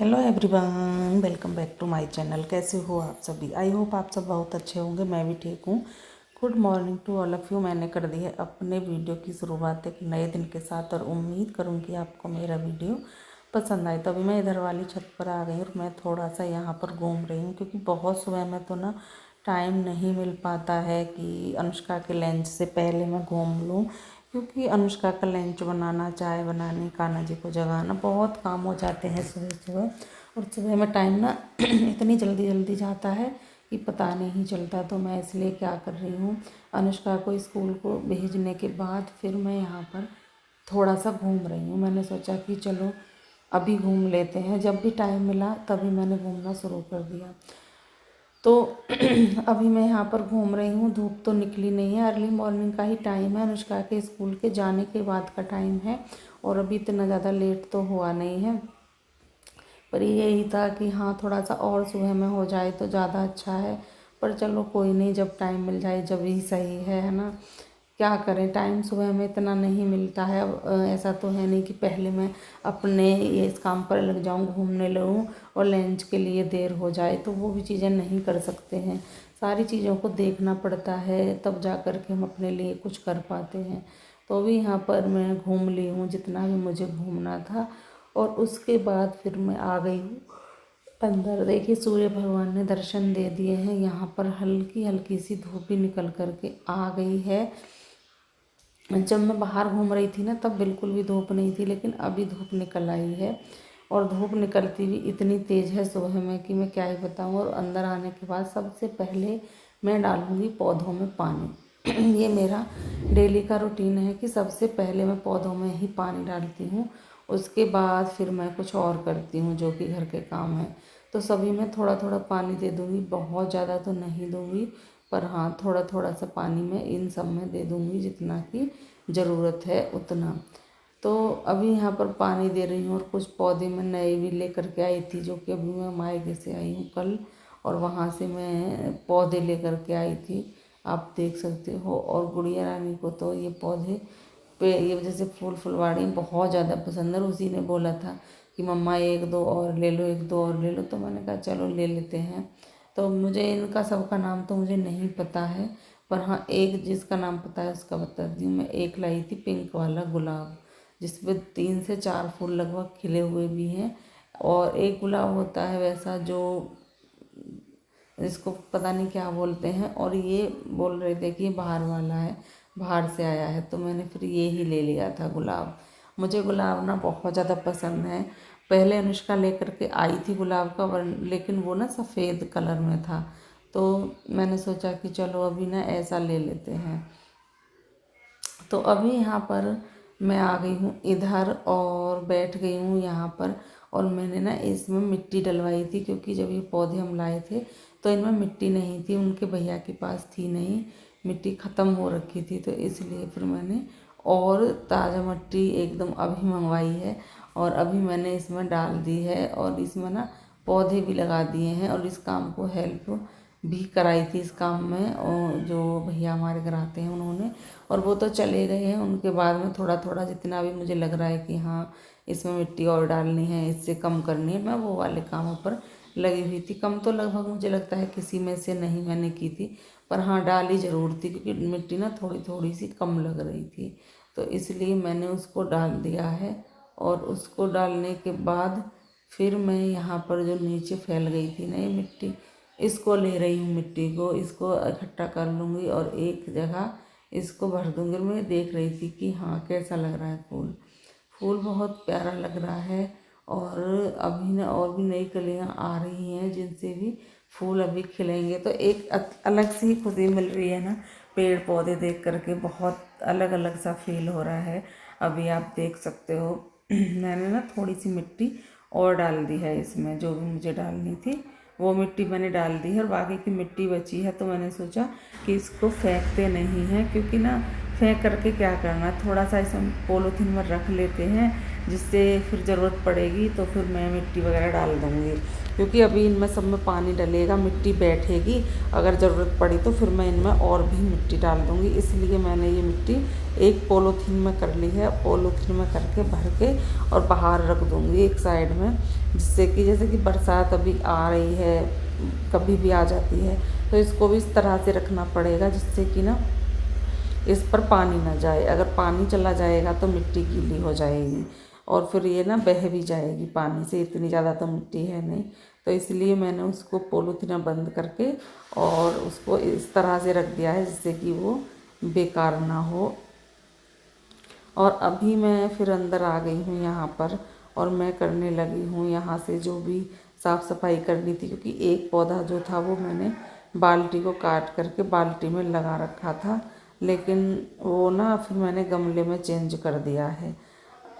Hello everyone, welcome back to my channel. कैसे हो आप सभी? आई होप आप सब बहुत अच्छे होंगे। मैं भी ठीक हूँ। Good morning to all of you. मैंने कर दी है अपने वीडियो की शुरुआत एक नए दिन के साथ और उम्मीद करूँगी आपको मेरा वीडियो पसंद आए। तो अभी मैं इधर वाली छत पर आ गई और मैं थोड़ा सा यहाँ पर घूम रही हूँ क्योंकि बहुत सुबह में तो ना टाइम नहीं मिल पाता है कि अनुष्का के लंच से पहले मैं घूम लूँ, क्योंकि अनुष्का का लंच बनाना, चाय बनानी, कान्हा जी को जगाना, बहुत काम हो जाते हैं सुबह सुबह। और सुबह में टाइम ना इतनी जल्दी जल्दी जाता है कि पता नहीं चलता। तो मैं इसलिए क्या कर रही हूँ, अनुष्का को स्कूल को भेजने के बाद फिर मैं यहाँ पर थोड़ा सा घूम रही हूँ। मैंने सोचा कि चलो अभी घूम लेते हैं। जब भी टाइम मिला तभी मैंने घूमना शुरू कर दिया। तो अभी मैं यहाँ पर घूम रही हूँ। धूप तो निकली नहीं है, अर्ली मॉर्निंग का ही टाइम है, अनुष्का के स्कूल के जाने के बाद का टाइम है और अभी इतना ज़्यादा लेट तो हुआ नहीं है। पर यही था कि हाँ, थोड़ा सा और सुबह में हो जाए तो ज़्यादा अच्छा है। पर चलो कोई नहीं, जब टाइम मिल जाए जब ही सही है ना। क्या करें, टाइम सुबह में इतना नहीं मिलता है। अब ऐसा तो है नहीं कि पहले मैं अपने ये इस काम पर लग जाऊं, घूमने लगूं और लंच के लिए देर हो जाए, तो वो भी चीज़ें नहीं कर सकते हैं। सारी चीज़ों को देखना पड़ता है, तब जा कर के हम अपने लिए कुछ कर पाते हैं। तो अभी यहाँ पर मैं घूम ली हूँ जितना भी मुझे घूमना था और उसके बाद फिर मैं आ गई हूँ अंदर। देखिए, सूर्य भगवान ने दर्शन दे दिए हैं। यहाँ पर हल्की हल्की सी धूप भी निकल करके आ गई है। जब मैं बाहर घूम रही थी ना तब बिल्कुल भी धूप नहीं थी, लेकिन अभी धूप निकल आई है और धूप निकलती भी इतनी तेज़ है सुबह में कि मैं क्या ही बताऊँ। और अंदर आने के बाद सबसे पहले मैं डालूँगी पौधों में पानी। ये मेरा डेली का रूटीन है कि सबसे पहले मैं पौधों में ही पानी डालती हूँ, उसके बाद फिर मैं कुछ और करती हूँ जो कि घर के काम है। तो सभी में थोड़ा थोड़ा पानी दे दूँगी, बहुत ज़्यादा तो नहीं दूँगी, पर हाँ थोड़ा थोड़ा सा पानी मैं इन सब में दे दूँगी जितना कि ज़रूरत है उतना। तो अभी यहाँ पर पानी दे रही हूँ और कुछ पौधे मैं नए भी लेकर के आई थी, जो कि अभी मैं मायके से आई हूँ कल, और वहाँ से मैं पौधे लेकर के आई थी, आप देख सकते हो। और गुड़िया रानी को तो ये पौधे पे ये जैसे फूल फुलवाड़ी बहुत ज़्यादा पसंद है। उसी ने बोला था कि मम्मा एक दो और ले लो, एक दो और ले लो, तो मैंने कहा चलो ले लेते हैं। तो मुझे इनका सबका नाम तो मुझे नहीं पता है, पर हाँ एक जिसका नाम पता है उसका बता दी हूँ। मैं एक लाई थी पिंक वाला गुलाब, जिसपे 3 से 4 फूल लगभग खिले हुए भी हैं, और एक गुलाब होता है वैसा जो इसको पता नहीं क्या बोलते हैं, और ये बोल रहे थे कि ये बाहर वाला है, बाहर से आया है, तो मैंने फिर ये ही ले लिया था गुलाब। मुझे गुलाब ना बहुत ज़्यादा पसंद है। पहले अनुष्का लेकर के आई थी गुलाब का, लेकिन वो ना सफ़ेद कलर में था, तो मैंने सोचा कि चलो अभी ना ऐसा ले लेते हैं। तो अभी यहाँ पर मैं आ गई हूँ इधर और बैठ गई हूँ यहाँ पर, और मैंने ना इसमें मिट्टी डलवाई थी, क्योंकि जब ये पौधे हम लाए थे तो इनमें मिट्टी नहीं थी, उनके भैया के पास थी नहीं, मिट्टी ख़त्म हो रखी थी, तो इसलिए फिर मैंने और ताज़ा मिट्टी एकदम अभी मंगवाई है और अभी मैंने इसमें डाल दी है, और इसमें ना पौधे भी लगा दिए हैं, और इस काम को हेल्प भी कराई थी इस काम में, और जो भैया हमारे घर आते हैं उन्होंने, और वो तो चले गए हैं। उनके बाद में थोड़ा थोड़ा जितना भी मुझे लग रहा है कि हाँ इसमें मिट्टी और डालनी है, इससे कम करनी है, मैं वो वाले कामों पर लगी हुई थी। कम तो लगभग मुझे लगता है किसी में से नहीं मैंने की थी, पर हाँ डाली ज़रूर थी, क्योंकि मिट्टी ना थोड़ी थोड़ी सी कम लग रही थी, तो इसलिए मैंने उसको डाल दिया है। और उसको डालने के बाद फिर मैं यहाँ पर जो नीचे फैल गई थी ना ये मिट्टी, इसको ले रही हूँ, मिट्टी को इसको इकट्ठा कर लूँगी और एक जगह इसको भर दूँगी। और मैं देख रही थी कि हाँ कैसा लग रहा है फूल, फूल बहुत प्यारा लग रहा है। और अभी ना और भी नई कलियाँ आ रही हैं जिनसे भी फूल अभी खिलेंगे, तो एक अलग सी खुशी मिल रही है ना, पेड़ पौधे देख करके बहुत अलग अलग सा फील हो रहा है। अभी आप देख सकते हो मैंने ना थोड़ी सी मिट्टी और डाल दी है इसमें, जो भी मुझे डालनी थी वो मिट्टी मैंने डाल दी है, और बाकी की मिट्टी बची है तो मैंने सोचा कि इसको फेंकते नहीं हैं, क्योंकि ना फेंक करके क्या करना है, थोड़ा सा इसमें पॉलीथीन में रख लेते हैं, जिससे फिर ज़रूरत पड़ेगी तो फिर मैं मिट्टी वगैरह डाल दूँगी, क्योंकि अभी इनमें सब में पानी डलेगा, मिट्टी बैठेगी, अगर ज़रूरत पड़ी तो फिर मैं इनमें और भी मिट्टी डाल दूँगी। इसलिए मैंने ये मिट्टी एक पॉलीथीन में कर ली है, पॉलीथीन में करके भर के और बाहर रख दूँगी एक साइड में, जिससे कि जैसे कि बरसात अभी आ रही है, कभी भी आ जाती है, तो इसको भी इस तरह से रखना पड़ेगा जिससे कि ना इस पर पानी ना जाए। अगर पानी चला जाएगा तो मिट्टी गीली हो जाएगी और फिर ये ना बह भी जाएगी पानी से, इतनी ज़्यादा तो मिट्टी है नहीं। तो इसलिए मैंने उसको पॉलीथीन बंद करके और उसको इस तरह से रख दिया है जिससे कि वो बेकार ना हो। और अभी मैं फिर अंदर आ गई हूँ यहाँ पर, और मैं करने लगी हूँ यहाँ से जो भी साफ़ सफाई करनी थी, क्योंकि एक पौधा जो था वो मैंने बाल्टी को काट करके बाल्टी में लगा रखा था, लेकिन वो ना फिर मैंने गमले में चेंज कर दिया है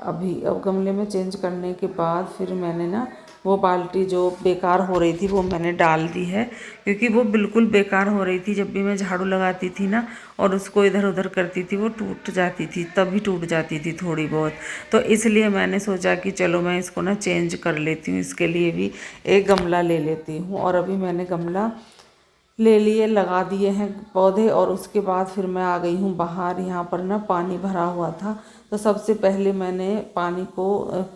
अभी। अब गमले में चेंज करने के बाद फिर मैंने ना वो बाल्टी जो बेकार हो रही थी वो मैंने डाल दी है, क्योंकि वो बिल्कुल बेकार हो रही थी। जब भी मैं झाड़ू लगाती थी ना और उसको इधर उधर करती थी वो टूट जाती थी, तभी टूट जाती थी थोड़ी बहुत। तो इसलिए मैंने सोचा कि चलो मैं इसको ना चेंज कर लेती हूँ, इसके लिए भी एक गमला ले लेती हूँ। और अभी मैंने गमला ले लिए, लगा दिए हैं पौधे, और उसके बाद फिर मैं आ गई हूँ बाहर। यहाँ पर ना पानी भरा हुआ था, तो सबसे पहले मैंने पानी को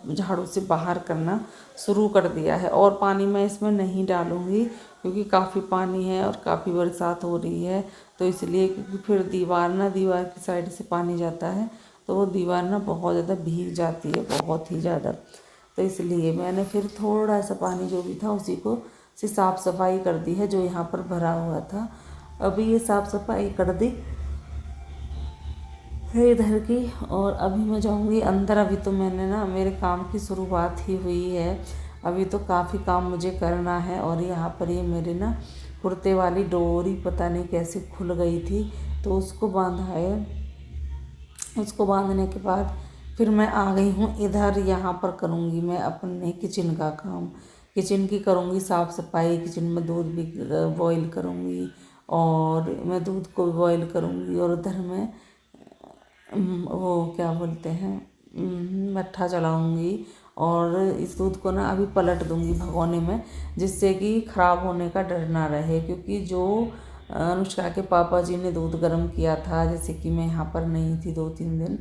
झाड़ू से बाहर करना शुरू कर दिया है। और पानी मैं इसमें नहीं डालूँगी क्योंकि काफ़ी पानी है और काफ़ी बरसात हो रही है, तो इसलिए, क्योंकि फिर दीवार की साइड से पानी जाता है तो वो दीवार ना बहुत ज़्यादा भीग जाती है, बहुत ही ज़्यादा। तो इसलिए मैंने फिर थोड़ा सा पानी जो भी था उसी को से साफ़ सफाई कर दी है जो यहाँ पर भरा हुआ था। अभी ये साफ़ सफाई कर दी है इधर की, और अभी मैं जाऊँगी अंदर। अभी तो मैंने ना मेरे काम की शुरुआत ही हुई है, अभी तो काफ़ी काम मुझे करना है। और यहाँ पर ये मेरे ना कुर्ते वाली डोरी पता नहीं कैसे खुल गई थी, तो उसको बांधा है। उसको बांधने के बाद फिर मैं आ गई हूँ इधर। यहाँ पर करूँगी मैं अपने किचन का काम, किचन की करूँगी साफ़ सफाई। किचन में दूध भी बॉईल करूँगी, और मैं दूध को भी बॉईल करूँगी, और उधर मैं वो क्या बोलते हैं मट्ठा चलाऊँगी। और इस दूध को ना अभी पलट दूँगी भगोने में, जिससे कि ख़राब होने का डर ना रहे। क्योंकि जो अनुष्का के पापा जी ने दूध गर्म किया था, जैसे कि मैं यहाँ पर नहीं थी 2-3 दिन,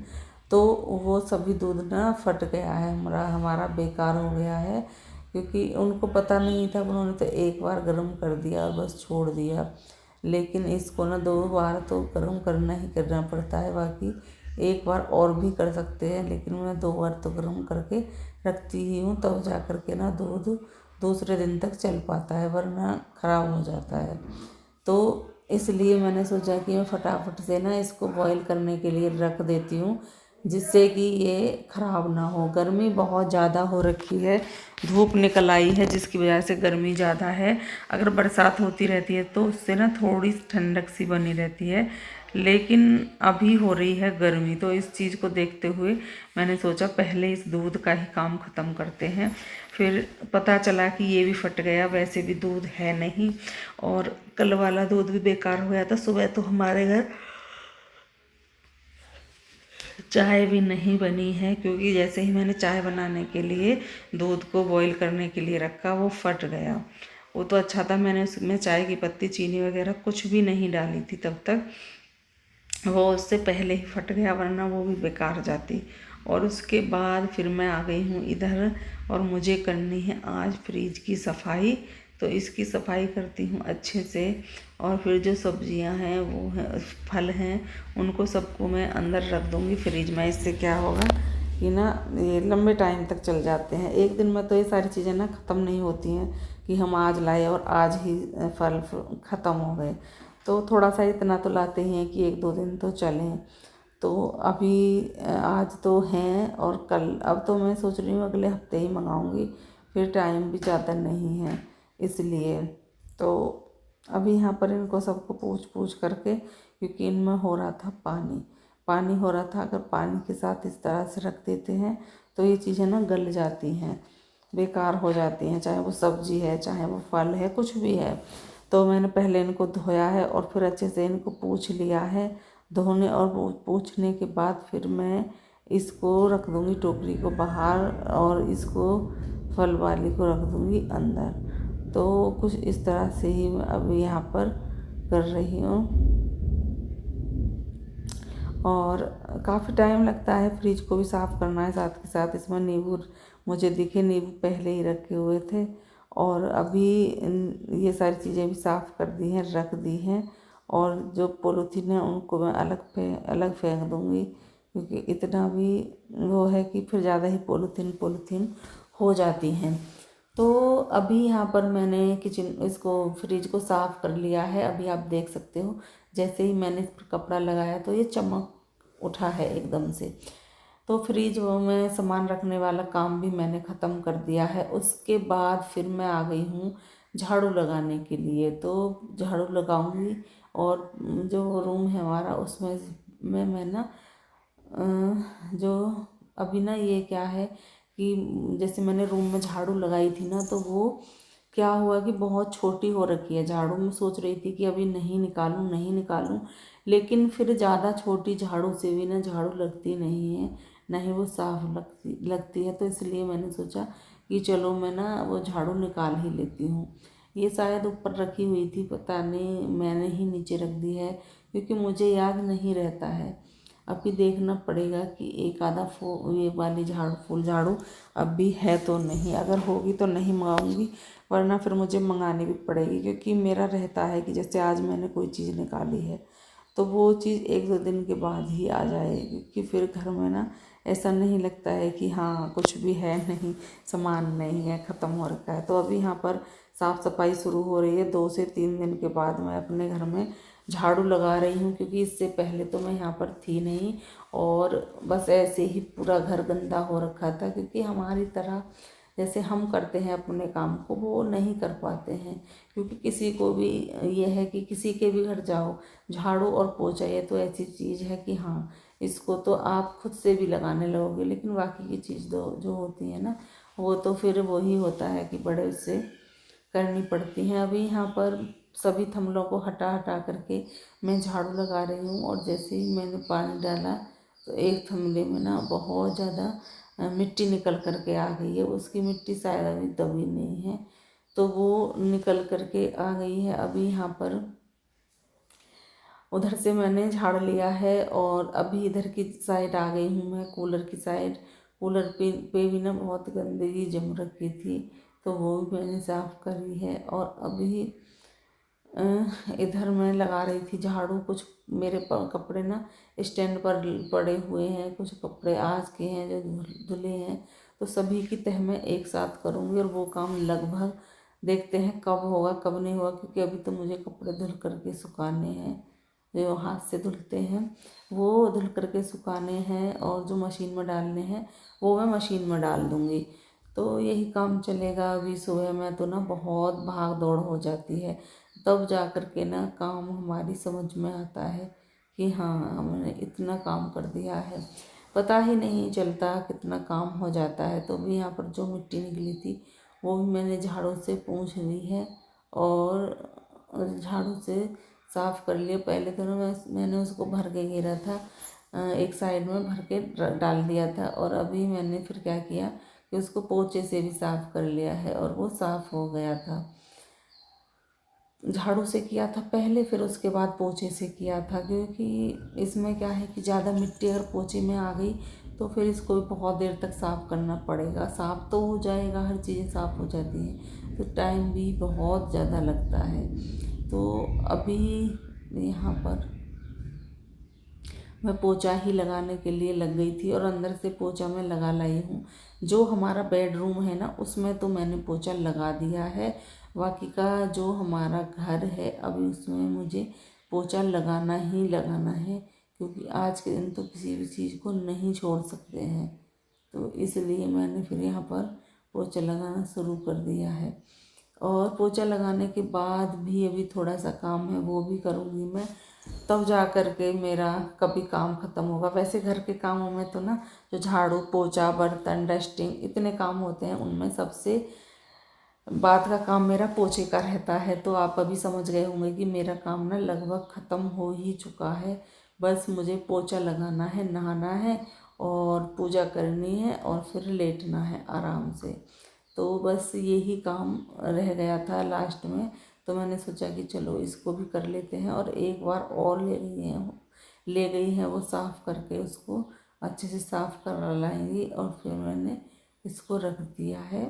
तो वो सभी दूध ना फट गया है, हमारा बेकार हो गया है। क्योंकि उनको पता नहीं था, उन्होंने तो एक बार गर्म कर दिया और बस छोड़ दिया। लेकिन इसको ना 2 बार तो गर्म करना ही करना पड़ता है, बाकी एक बार और भी कर सकते हैं, लेकिन मैं 2 बार तो गर्म करके रखती ही हूँ, तब जा कर के ना दूध दूसरे दिन तक चल पाता है, वरना ख़राब हो जाता है। तो इसलिए मैंने सोचा कि मैं फटाफट से ना इसको बॉईल करने के लिए रख देती हूँ, जिससे कि ये ख़राब ना हो। गर्मी बहुत ज़्यादा हो रखी है, धूप निकल आई है जिसकी वजह से गर्मी ज़्यादा है। अगर बरसात होती रहती है तो उससे ना थोड़ी ठंडक सी बनी रहती है, लेकिन अभी हो रही है गर्मी। तो इस चीज़ को देखते हुए मैंने सोचा पहले इस दूध का ही काम ख़त्म करते हैं। फिर पता चला कि ये भी फट गया, वैसे भी दूध है नहीं, और कल वाला दूध भी बेकार हो गया था। सुबह तो हमारे घर चाय भी नहीं बनी है, क्योंकि जैसे ही मैंने चाय बनाने के लिए दूध को बॉईल करने के लिए रखा वो फट गया। वो तो अच्छा था मैंने उसमें चाय की पत्ती चीनी वगैरह कुछ भी नहीं डाली थी, तब तक वो उससे पहले ही फट गया, वरना वो भी बेकार जाती। और उसके बाद फिर मैं आ गई हूँ इधर, और मुझे करनी है आज फ्रिज की सफाई। तो इसकी सफाई करती हूँ अच्छे से, और फिर जो सब्जियां हैं वो हैं फल हैं, उनको सबको मैं अंदर रख दूँगी फ्रिज में। इससे क्या होगा कि ना ये लंबे टाइम तक चल जाते हैं। एक दिन में तो ये सारी चीज़ें ना ख़त्म नहीं होती हैं कि हम आज लाए और आज ही फल ख़त्म हो गए। तो थोड़ा सा इतना तो लाते ही हैं कि 1-2 दिन तो चलें। तो अभी आज तो हैं, और कल अब तो मैं सोच रही हूँ अगले हफ्ते ही मंगाऊँगी, फिर टाइम भी ज़्यादा नहीं है इसलिए। तो अभी यहाँ पर इनको सबको पूछ करके, क्योंकि इनमें हो रहा था पानी हो रहा था, अगर पानी के साथ इस तरह से रख देते हैं तो ये चीज़ें ना गल जाती हैं, बेकार हो जाती हैं, चाहे वो सब्जी है चाहे वो फल है कुछ भी है। तो मैंने पहले इनको धोया है और फिर अच्छे से इनको पूछ लिया है धोने और पोंछने के बाद फिर मैं इसको रख दूँगी टोकरी को बाहर और इसको फल वाली को रख दूँगी अंदर। तो कुछ इस तरह से ही मैं अभी यहाँ पर कर रही हूँ। और काफ़ी टाइम लगता है, फ्रिज को भी साफ़ करना है। साथ के साथ इसमें नींबू मुझे दिखे, नींबू पहले ही रखे हुए थे और अभी ये सारी चीज़ें भी साफ़ कर दी हैं, रख दी हैं। और जो पॉलीथीन है उनको मैं अलग फेंक दूँगी, क्योंकि इतना भी वो है कि फिर ज़्यादा ही पॉलीथीन हो जाती हैं। तो अभी यहाँ पर मैंने इसको फ्रिज को साफ़ कर लिया है। अभी आप देख सकते हो, जैसे ही मैंने इस पर कपड़ा लगाया तो ये चमक उठा है एकदम से। तो फ्रिज में सामान रखने वाला काम भी मैंने ख़त्म कर दिया है। उसके बाद फिर मैं आ गई हूँ झाड़ू लगाने के लिए। तो झाड़ू लगाऊंगी और जो रूम है हमारा उसमें मैं ना जो अभी ना ये क्या है कि जैसे मैंने रूम में झाड़ू लगाई थी ना, तो वो क्या हुआ कि बहुत छोटी हो रखी है झाड़ू। मैं सोच रही थी कि अभी नहीं निकालूं, लेकिन फिर ज़्यादा छोटी झाड़ू से भी ना झाड़ू लगती नहीं है, ना ही वो साफ लगती है। तो इसलिए मैंने सोचा कि चलो मैं ना वो झाड़ू निकाल ही लेती हूँ। ये शायद ऊपर रखी हुई थी, पता नहीं मैंने ही नीचे रख दी है, क्योंकि मुझे याद नहीं रहता है। अभी देखना पड़ेगा कि एक आधा ये वाली फूल झाड़ू अब भी है तो नहीं। अगर होगी तो नहीं मंगाऊंगी, वरना फिर मुझे मंगानी भी पड़ेगी, क्योंकि मेरा रहता है कि जैसे आज मैंने कोई चीज़ निकाली है तो वो चीज़ 1-2 दिन के बाद ही आ जाएगी, क्योंकि फिर घर में ना ऐसा नहीं लगता है कि हाँ कुछ भी है नहीं, सामान नहीं है, ख़त्म हो रखा है। तो अभी यहाँ पर साफ़ सफाई शुरू हो रही है। 2 से 3 दिन के बाद मैं अपने घर में झाड़ू लगा रही हूँ, क्योंकि इससे पहले तो मैं यहाँ पर थी नहीं और बस ऐसे ही पूरा घर गंदा हो रखा था। क्योंकि हमारी तरह जैसे हम करते हैं अपने काम को, वो नहीं कर पाते हैं। क्योंकि किसी को भी ये है कि किसी के भी घर जाओ, झाड़ू और पोछा ये तो ऐसी चीज़ है कि हाँ इसको तो आप खुद से भी लगाने लगोगे, लेकिन बाकी की चीज़ जो होती है ना, वो तो फिर वही होता है कि बड़े उससे करनी पड़ती हैं। अभी यहाँ पर सभी थमलों को हटा हटा करके मैं झाड़ू लगा रही हूँ। और जैसे ही मैंने पानी डाला तो एक थमले में ना बहुत ज़्यादा मिट्टी निकल करके आ गई है। उसकी मिट्टी शायद अभी दबी नहीं है, तो वो निकल करके आ गई है। अभी यहाँ पर उधर से मैंने झाड़ लिया है और अभी इधर की साइड आ गई हूँ मैं, कूलर की साइड। कूलर पे भी ना बहुत गंदगी जम रखी थी, तो वो भी मैंने साफ़ करी है। और अभी इधर मैं लगा रही थी झाड़ू। कुछ मेरे कपड़े ना स्टैंड पर पड़े हुए हैं, कुछ कपड़े आज के हैं जो धुले हैं, तो सभी की तह मैं एक साथ करूँगी। और वो काम लगभग देखते हैं कब होगा कब नहीं होगा, क्योंकि अभी तो मुझे कपड़े धुल करके सुखाने हैं। जो हाथ से धुलते हैं वो धुल करके सुखाने हैं, और जो मशीन में डालने हैं वो मैं मशीन में डाल दूँगी। तो यही काम चलेगा। अभी सुबह में तो ना बहुत भाग दौड़ हो जाती है, तब जा कर के ना काम हमारी समझ में आता है कि हाँ हमने इतना काम कर दिया है। पता ही नहीं चलता कितना काम हो जाता है। तो भी यहाँ पर जो मिट्टी निकली थी वो भी मैंने झाड़ू से पोंछ ली है और झाड़ू से साफ़ कर लिया। पहले तो ना मैंने उसको भर के घेरा था, एक साइड में भर के डाल दिया था। और अभी मैंने फिर क्या किया कि उसको पोंछे से भी साफ़ कर लिया है और वो साफ़ हो गया था। झाड़ू से किया था पहले, फिर उसके बाद पोंछे से किया था, क्योंकि इसमें क्या है कि ज़्यादा मिट्टी अगर पोंछे में आ गई तो फिर इसको भी बहुत देर तक साफ़ करना पड़ेगा। साफ़ तो हो जाएगा, हर चीज़ें साफ़ हो जाती हैं, तो टाइम भी बहुत ज़्यादा लगता है। तो अभी यहाँ पर मैं पोंछा ही लगाने के लिए लग गई थी और अंदर से पोंछा मैं लगा लाई हूँ। जो हमारा बेडरूम है ना उसमें तो मैंने पोंछा लगा दिया है। बाकी का जो हमारा घर है अभी उसमें मुझे पोंछा लगाना ही लगाना है, क्योंकि आज के दिन तो किसी भी चीज़ को नहीं छोड़ सकते हैं। तो इसलिए मैंने फिर यहाँ पर पोंछा लगाना शुरू कर दिया है। और पोंछा लगाने के बाद भी अभी थोड़ा सा काम है, वो भी करूँगी मैं, तब जा कर के मेरा कभी काम ख़त्म होगा। वैसे घर के कामों में तो ना जो झाड़ू पोंछा बर्तन डस्टिंग इतने काम होते हैं, उनमें सबसे बाद का काम मेरा पोंछे का रहता है। तो आप अभी समझ गए होंगे कि मेरा काम ना लगभग ख़त्म हो ही चुका है। बस मुझे पोछा लगाना है, नहाना है और पूजा करनी है और फिर लेटना है आराम से। तो बस यही काम रह गया था लास्ट में, तो मैंने सोचा कि चलो इसको भी कर लेते हैं। और एक बार और ले गई हैं वो साफ़ करके, उसको अच्छे से साफ़ कर लाएंगी। और फिर मैंने इसको रख दिया है।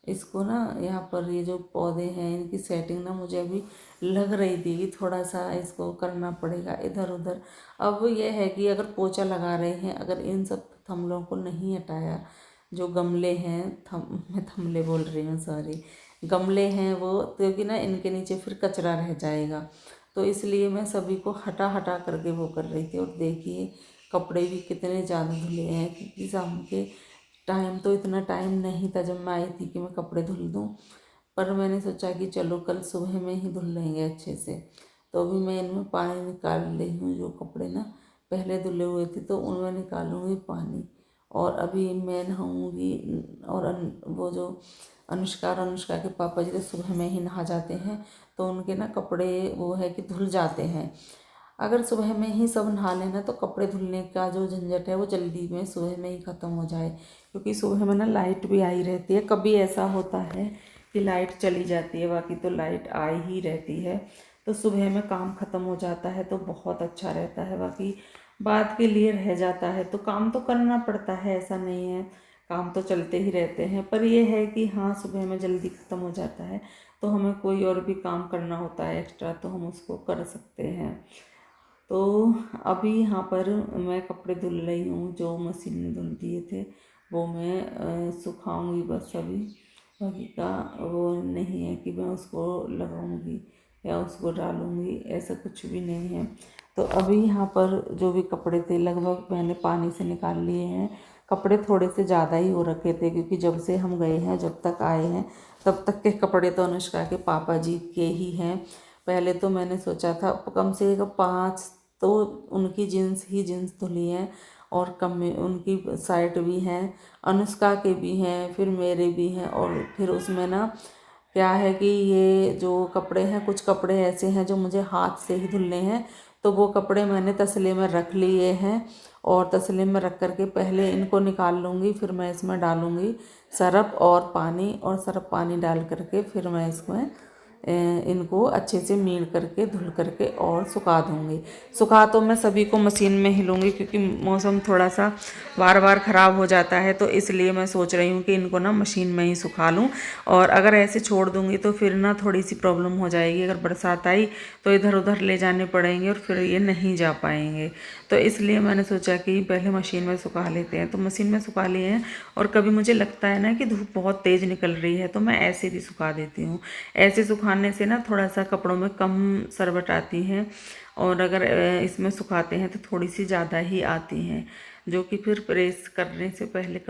इसको ना यहाँ पर ये जो पौधे हैं इनकी सेटिंग ना मुझे अभी लग रही थी कि थोड़ा सा इसको करना पड़ेगा इधर उधर। अब ये है कि अगर पोछा लगा रहे हैं, अगर इन सब थमलों को नहीं हटाया, जो गमले हैं, मैं थमले बोल रही हूँ, सॉरी, गमले हैं वो, क्योंकि ना इनके नीचे फिर कचरा रह जाएगा, तो इसलिए मैं सभी को हटा हटा करके वो कर रही थी। और देखिए कपड़े भी कितने ज़्यादा धुले हैं, क्योंकि शाम के टाइम तो इतना टाइम नहीं था जब मैं आई थी कि मैं कपड़े धुल दूँ, पर मैंने सोचा कि चलो कल सुबह में ही धुल लेंगे अच्छे से। तो अभी मैं इनमें पानी निकाल रही हूँ, जो कपड़े ना पहले धुले हुए थे तो उनमें निकालूंगी पानी। और अभी मैं नहाऊँगी। और वो जो अनुष्का और अनुष्का के पापा जी तो सुबह में ही नहा जाते हैं, तो उनके ना कपड़े वो है कि धुल जाते हैं। अगर सुबह में ही सब नहा लेना तो कपड़े धुलने का जो झंझट है वो जल्दी में सुबह में ही ख़त्म हो जाए, क्योंकि सुबह में ना लाइट भी आई रहती है। कभी ऐसा होता है कि लाइट चली जाती है, बाकी तो लाइट आई ही रहती है, तो सुबह में काम ख़त्म हो जाता है तो बहुत अच्छा रहता है। बाकी बाद के लिए रह जाता है तो काम तो करना पड़ता है, ऐसा नहीं है, काम तो चलते ही रहते हैं, पर ये है कि हाँ सुबह में जल्दी ख़त्म हो जाता है, तो हमें कोई और भी काम करना होता है एक्स्ट्रा तो हम उसको कर सकते हैं। तो अभी यहाँ पर मैं कपड़े धुल रही हूँ, जो मशीन में धुल दिए थे वो मैं सुखाऊंगी बस अभी। बाकी का वो नहीं है कि मैं उसको लगाऊंगी या उसको डालूंगी, ऐसा कुछ भी नहीं है। तो अभी यहाँ पर जो भी कपड़े थे लगभग मैंने पानी से निकाल लिए हैं। कपड़े थोड़े से ज़्यादा ही हो रखे थे, क्योंकि जब से हम गए हैं जब तक आए हैं तब तक के कपड़े तो अनुष्का के पापा जी के ही हैं। पहले तो मैंने सोचा था कम से कम 5 तो उनकी जीन्स धुली हैं, और कम उनकी शर्ट भी हैं, अनुष्का के भी हैं, फिर मेरे भी हैं। और फिर उसमें ना क्या है कि ये जो कपड़े हैं, कुछ कपड़े ऐसे हैं जो मुझे हाथ से ही धुलने हैं, तो वो कपड़े मैंने तसले में रख लिए हैं। और तसले में रख करके पहले इनको निकाल लूँगी, फिर मैं इसमें डालूँगी सरफ और पानी, और सरफ पानी डाल करके फिर मैं इसमें इनको अच्छे से मील करके धुल करके और सुखा दूँगी। सुखा तो मैं सभी को मशीन में ही लूँगी, क्योंकि मौसम थोड़ा सा बार बार ख़राब हो जाता है, तो इसलिए मैं सोच रही हूँ कि इनको ना मशीन में ही सुखा लूँ। और अगर ऐसे छोड़ दूँगी तो फिर ना थोड़ी सी प्रॉब्लम हो जाएगी, अगर बरसात आई तो इधर उधर ले जाने पड़ेंगे और फिर ये नहीं जा पाएंगे। तो इसलिए मैंने सोचा कि पहले मशीन में सुखा लेते हैं, तो मशीन में सुखा लिए हैं। और कभी मुझे लगता है ना कि धूप बहुत तेज़ निकल रही है तो मैं ऐसे भी सुखा देती हूँ। ऐसे सुखाने से ना थोड़ा सा कपड़ों में कम सरबट आती हैं, और अगर इसमें सुखाते हैं तो थोड़ी सी ज़्यादा ही आती हैं, जो कि फिर प्रेस करने से पहले